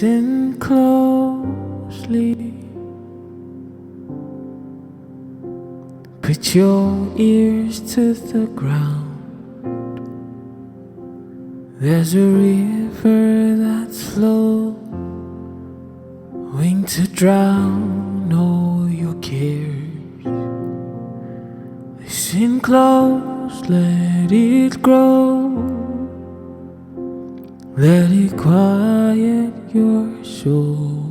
Listen closely. Put your ears to the ground. There's a river that's flowing to drown all your cares. Listen close, let it grow. Let it quiet your soul.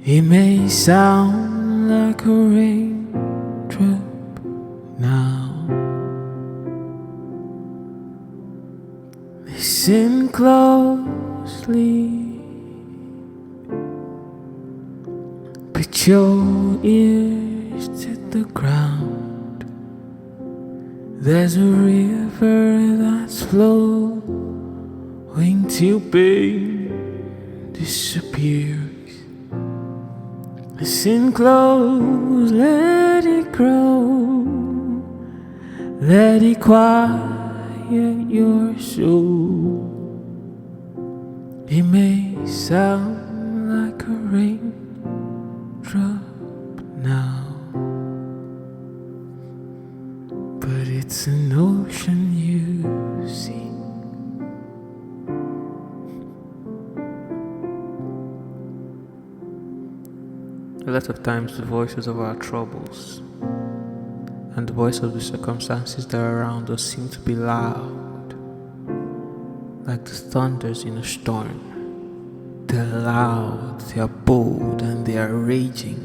It may sound like a raindrop now. Listen closely. Put your ears to the ground. There's a river that's flowing till pain disappears. Listen close, let it grow. Let it quiet your soul. It may sound like a raindrop now, but it's an ocean you see. A lot of times the voices of our troubles and the voice of the circumstances that are around us seem to be loud, like the thunders in a storm. They're loud, they are bold, and they are raging.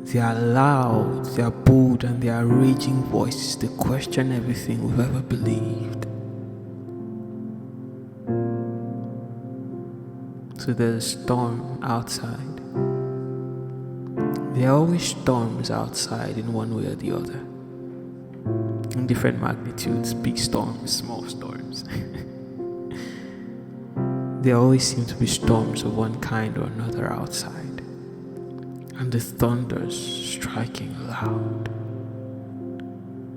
They are loud, they are bold, and they are raging voices that question everything we've ever believed. So there's a storm outside. There are always storms outside in one way or the other. In different magnitudes, big storms, small storms. There always seem to be storms of one kind or another outside. And the thunders striking loud.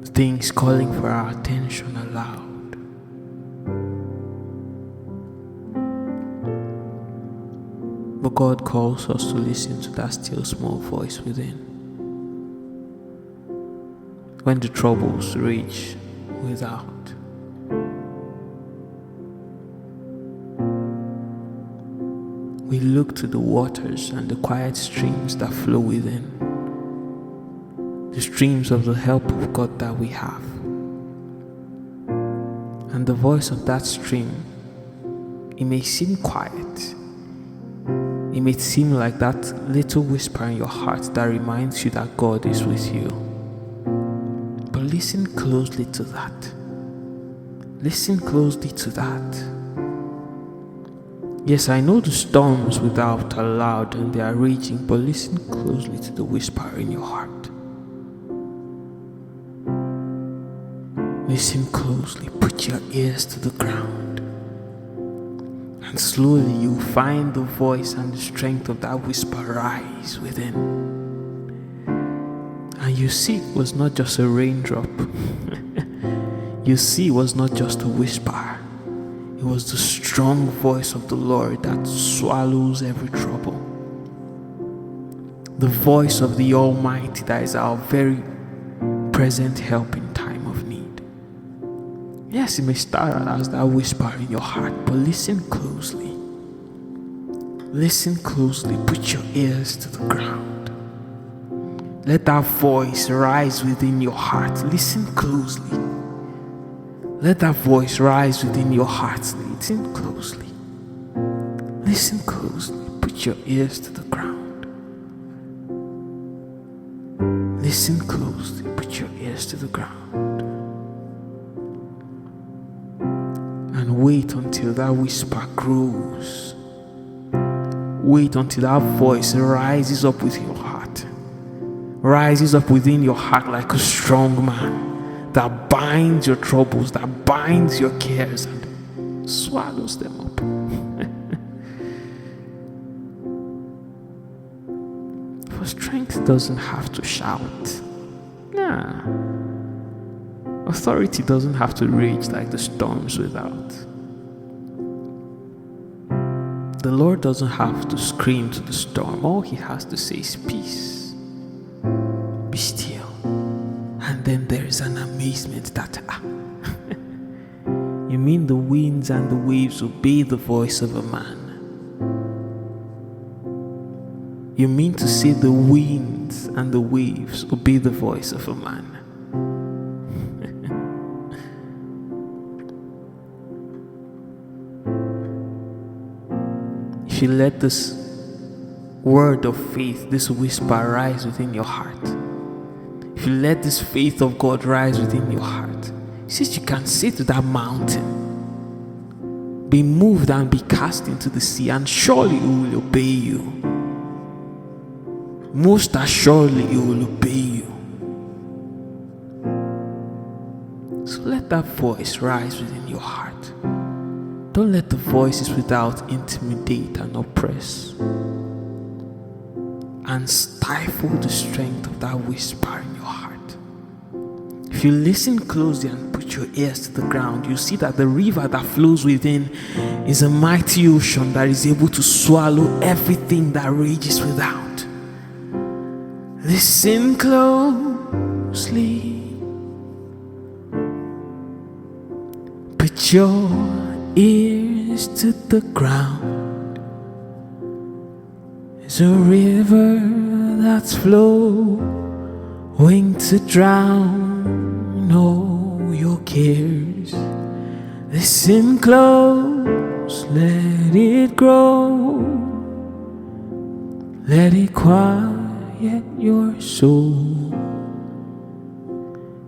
Things calling for our attention are loud. But God calls us to listen to that still small voice within. When the troubles rage without, we look to the waters and the quiet streams that flow within, the streams of the help of God that we have. And the voice of that stream, it may seem quiet. It may seem like that little whisper in your heart that reminds you that God is with you. But listen closely to that. Listen closely to that. Yes, I know the storms without are loud and they are raging, but listen closely to the whisper in your heart. Listen closely, put your ears to the ground. And slowly you'll find the voice and the strength of that whisper rise within. And you see it was not just a raindrop. You see it was not just a whisper. It was the strong voice of the Lord that swallows every trouble. The voice of the Almighty that is our very present help in time of need. Yes, it may start out as that whisper in your heart, but listen closely. Listen closely, put your ears to the ground. Let that voice rise within your heart. Listen closely. Let that voice rise within your heart. Listen closely. Listen closely, put your ears to the ground. Listen closely, put your ears to the ground. And wait until that whisper grows. Wait until that voice rises up with your heart. Rises up within your heart like a strong man that binds your troubles, that binds your cares and swallows them up. For strength doesn't have to shout. Nah. Authority doesn't have to rage like the storms without. The Lord doesn't have to scream to the storm. All he has to say is peace. Be still. And then there is an amazement that, you mean the winds and the waves obey the voice of a man? You mean to say the winds and the waves obey the voice of a man? If you let this word of faith, this whisper rise within your heart, if you let this faith of God rise within your heart, he says you can say to that mountain, be moved and be cast into the sea, and surely it will obey you. Most assuredly it will obey you. So let that voice rise within your heart. Don't let the voices without intimidate and oppress and stifle the strength of that whisper in your heart. If you listen closely and put your ears to the ground, you see that the river that flows within is a mighty ocean that is able to swallow everything that rages without. Listen closely. Put your ears to the ground. There's a river that's flowing to drown all your cares. Listen close, let it grow, let it quiet your soul.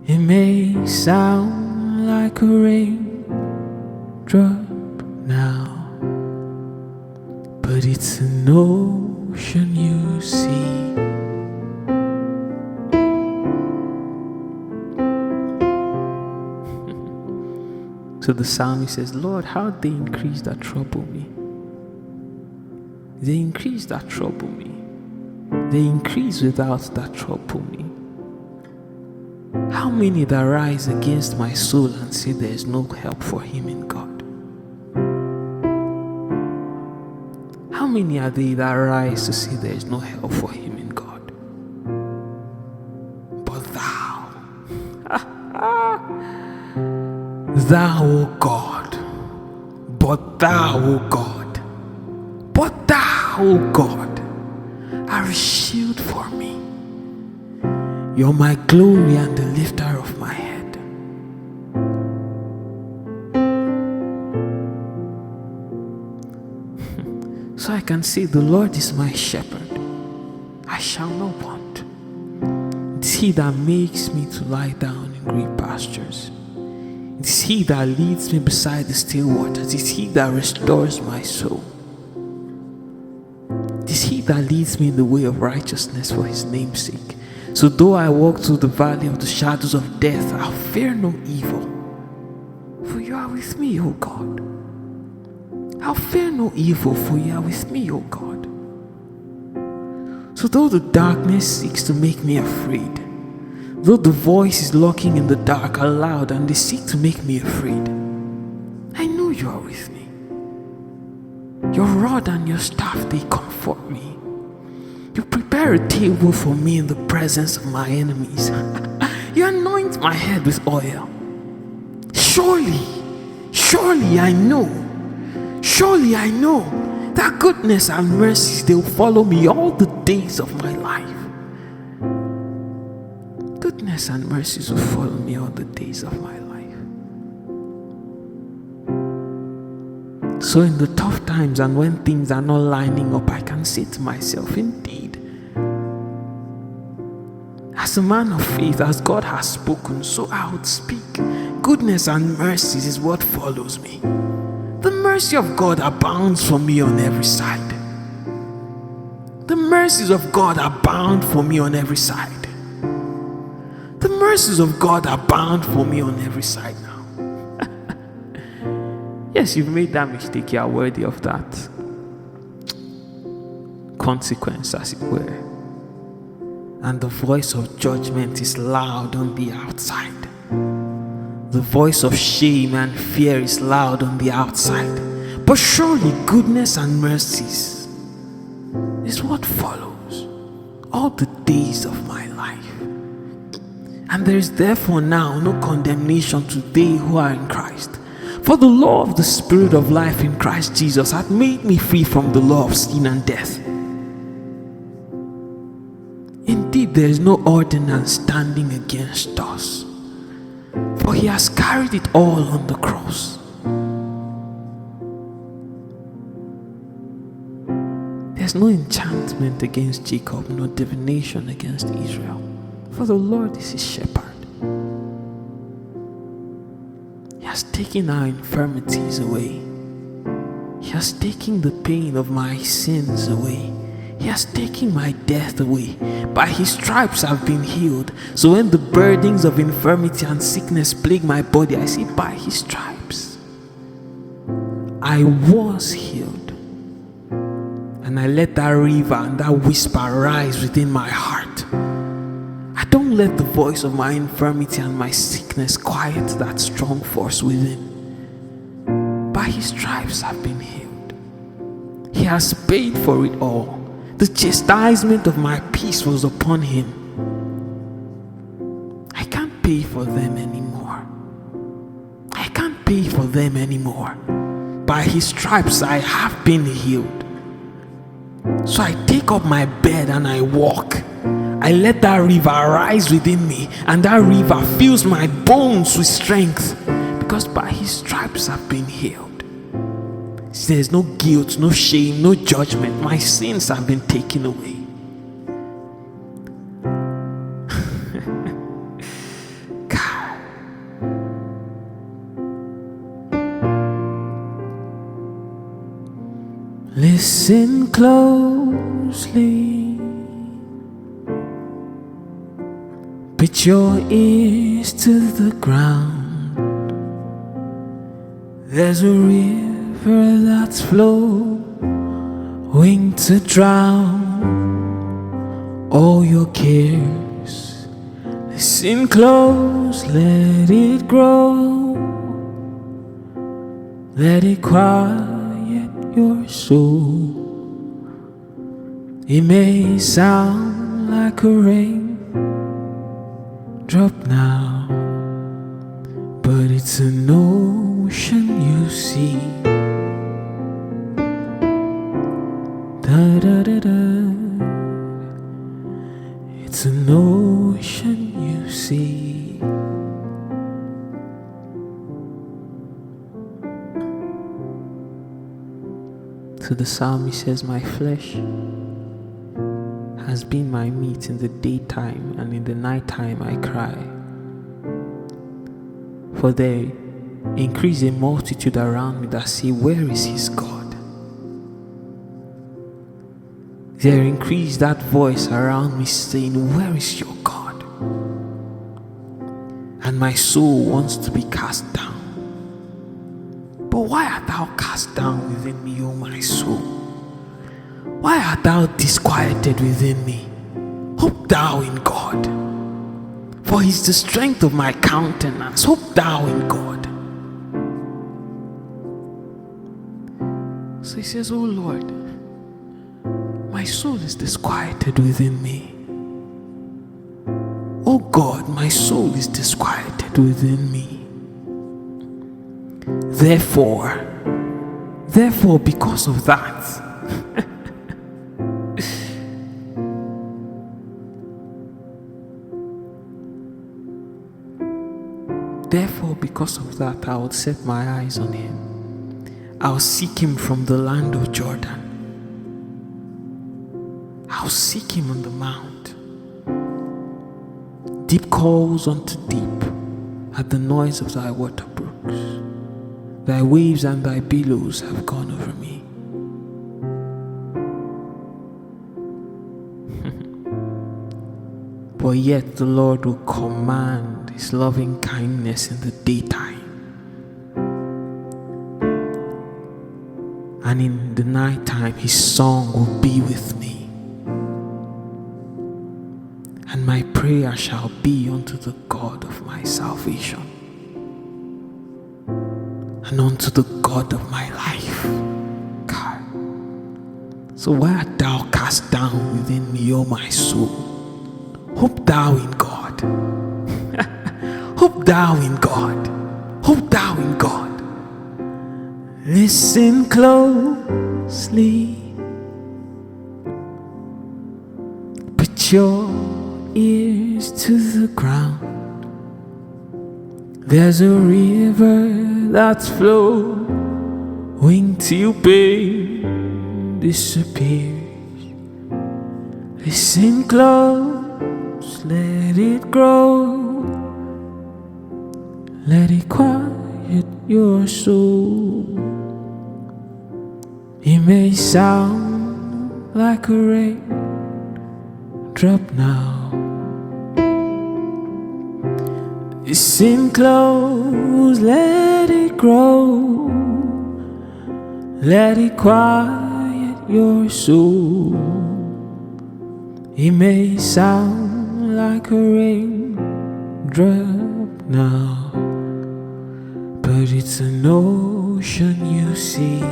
It may sound like a raindrop now, but it's an ocean you see. So the psalmist says, Lord, how they increase that trouble me. They increase that trouble me. They increase without that trouble me. How many that rise against my soul and say there is no help for him in God? How many are they that rise to say there is no help for him in God? But thou, thou, O God, but thou, O God, but thou, O God, are a shield for me. You're my glory and the lifter of my head. So I can say, the Lord is my shepherd, I shall not want. It's he that makes me to lie down in green pastures. It's he that leads me beside the still waters. It's he that restores my soul. It's he that leads me in the way of righteousness for his name's sake. So though I walk through the valley of the shadows of death, I'll fear no evil, for you are with me, O God. I'll fear no evil, for you are with me, O God. So though the darkness seeks to make me afraid, though the voice is lurking in the dark aloud and they seek to make me afraid, I know you are with me. Your rod and your staff, they comfort me. You prepare a table for me in the presence of my enemies. You anoint my head with oil. Surely I know that goodness and mercies, they will follow me all the days of my life. Goodness and mercies will follow me all the days of my life. So in the tough times and when things are not lining up, I can say to myself, indeed, as a man of faith, as God has spoken, so I would speak. Goodness and mercies is what follows me. The mercy of God abounds for me on every side. The mercies of God abound for me on every side. The mercies of God abound for me on every side now. Yes, you've made that mistake. You are worthy of that consequence, as it were. And the voice of judgment is loud on the outside. The voice of shame and fear is loud on the outside. But surely goodness and mercies is what follows all the days of my life. And there is therefore now no condemnation to they who are in Christ. For the law of the Spirit of life in Christ Jesus hath made me free from the law of sin and death. Indeed, there is no ordinance standing against us, for he has carried it all on the cross. There's no enchantment against Jacob, no divination against Israel, for the Lord is his shepherd. He has taken our infirmities away. He has taken the pain of my sins away. He has taken my death away. By his stripes I've been healed. So when the burdens of infirmity and sickness plague my body, I say, by his stripes I was healed. And I let that river and that whisper rise within my heart. I don't let the voice of my infirmity and my sickness quiet that strong force within. By his stripes I've been healed. He has paid for it all. The chastisement of my peace was upon him. I can't pay for them anymore. I can't pay for them anymore. By his stripes I have been healed. So I take up my bed and I walk. I let that river rise within me, and that river fills my bones with strength, because by his stripes I've been healed. There's no guilt, no shame, no judgment. My sins have been taken away. God. Listen closely. Put your ears to the ground. There's a river that's flowing to drown all your cares. Listen close, let it grow. Let it quiet your soul. It may sound like a raindrop now, but it's an ocean you see. Da, da, da, da. It's an ocean you see. To the psalmist says, my flesh has been my meat in the daytime, and in the nighttime I cry. For there increase a multitude around me that say, where is his God? There increase that voice around me saying, where is your God? And my soul wants to be cast down. But why art thou cast down within me, O my soul? Why art thou disquieted within me? Hope thou in God, for he is the strength of my countenance. Hope thou in God. So he says, oh Lord, my soul is disquieted within me. Oh God, my soul is disquieted within me. Therefore, because of that, because of that, I will set my eyes on him. I'll seek him from the land of Jordan. I'll seek him on the mount. Deep calls unto deep at the noise of thy water brooks. Thy waves and thy billows have gone over me. But yet the Lord will command his loving kindness in the daytime, and in the nighttime his song will be with me. And my prayer shall be unto the God of my salvation, and unto the God of my life. God. So why art thou cast down within me, O my soul? Hope thou in God. Hope thou in God. Hope thou in God. Listen closely. Put your ears to the ground. There's a river that's flowing till pain disappears. Listen close, let it grow. Let it quiet your soul. It may sound like a raindrop now. Listen close, let it grow. Let it quiet your soul. It may sound like a raindrop now, but it's an ocean you see.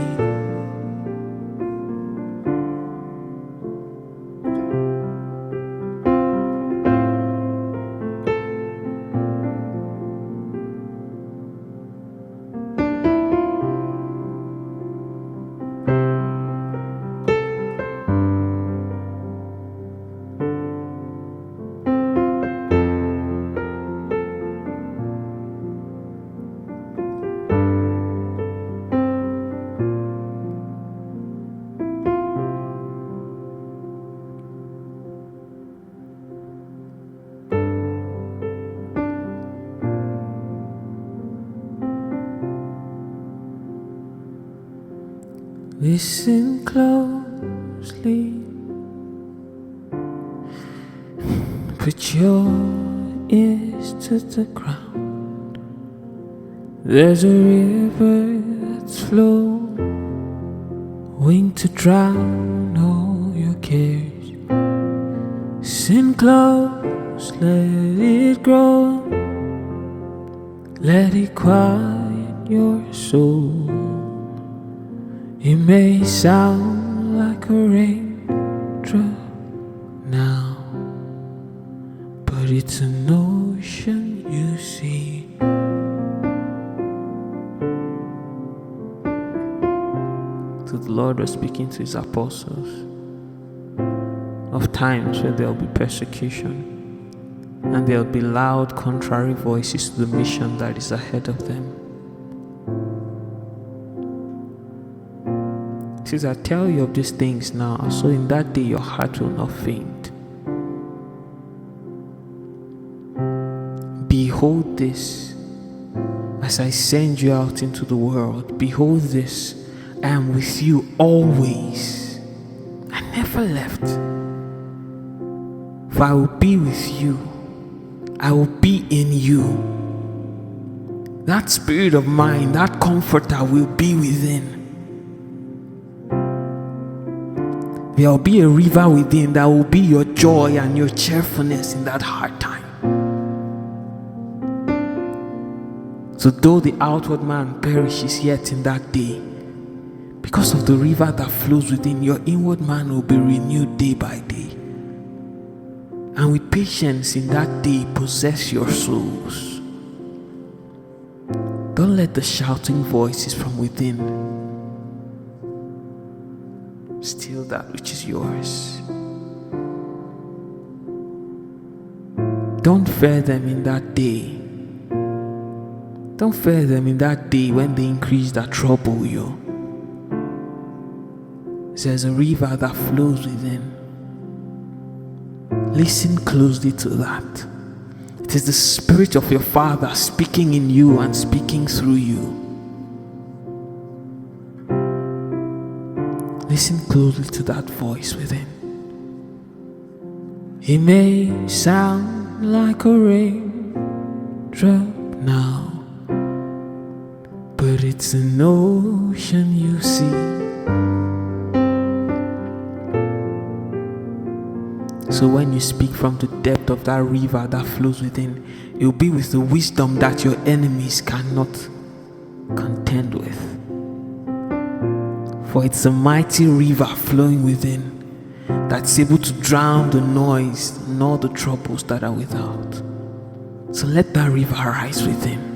Listen closely. Put your ears to the ground. There's a river that's flowing to drown all your cares. Listen close, let it grow. Let it quiet your soul. It may sound like a raindrop now, but it's an ocean you see. So the Lord was speaking to his apostles of times where there will be persecution and there will be loud contrary voices to the mission that is ahead of them. He says, I tell you of these things now, so in that day your heart will not faint. Behold this, as I send you out into the world. Behold this, I am with you always. I never left. For I will be with you. I will be in you. That spirit of mine, that comforter will be within. There will be a river within that will be your joy and your cheerfulness in that hard time. So though the outward man perishes, yet in that day, because of the river that flows within, your inward man will be renewed day by day. And with patience in that day, possess your souls. Don't let the shouting voices from within steal that which is yours. Don't fear them in that day. Don't fear them in that day when they increase that trouble you. There's a river that flows within. Listen closely to that. It is the Spirit of your Father speaking in you and speaking through you. Listen closely to that voice within. It may sound like a raindrop now, but it's an ocean you see. So when you speak from the depth of that river that flows within, it will be with the wisdom that your enemies cannot contend with. For it's a mighty river flowing within that's able to drown the noise and all the troubles that are without. So let that river rise within.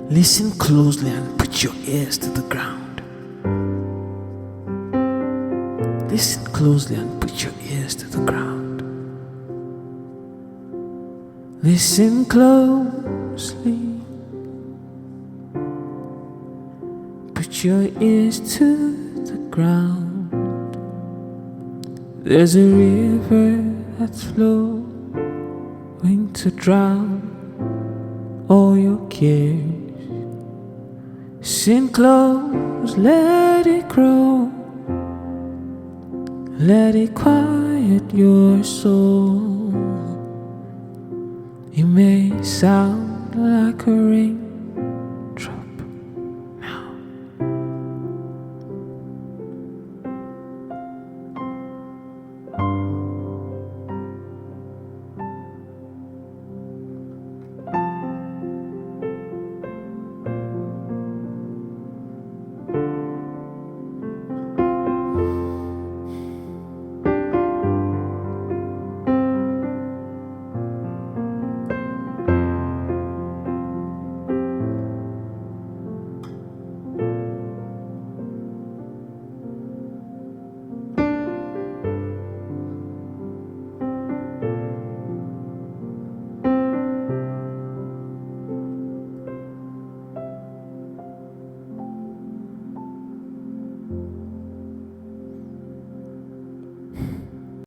Listen closely and put your ears to the ground. Listen closely and put your ears to the ground. Listen closely. Put your ears to the ground. There's a river that's flowing to drown all your cares. Listen close, let it grow. Let it quiet your soul. It may sound like a rain